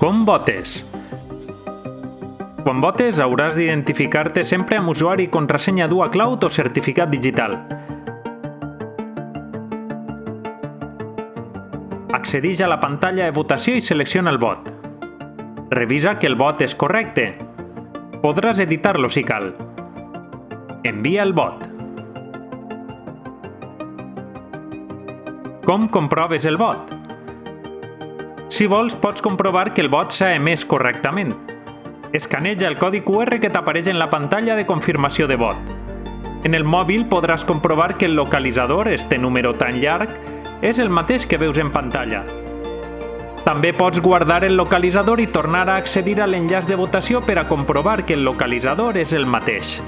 Com votes? Quan votes hauràs d'identificar-te sempre amb usuari i contrasenya Dua Cloud o certificat digital. Accedeix a la pantalla de votació i selecciona el vot. Revisa que el vot és correcte. Podràs editar-lo si cal. Envia el vot. Com comproves el vot? Si vols, pots comprovar que el vot s'ha emès correctament. Escaneja el codi QR que t'apareix en la pantalla de confirmació de vot. En el mòbil podràs comprovar que el localitzador, este número tan llarg, és el mateix que veus en pantalla. També pots guardar el localitzador i tornar a accedir a l'enllaç de votació per a comprovar que el localitzador és el mateix.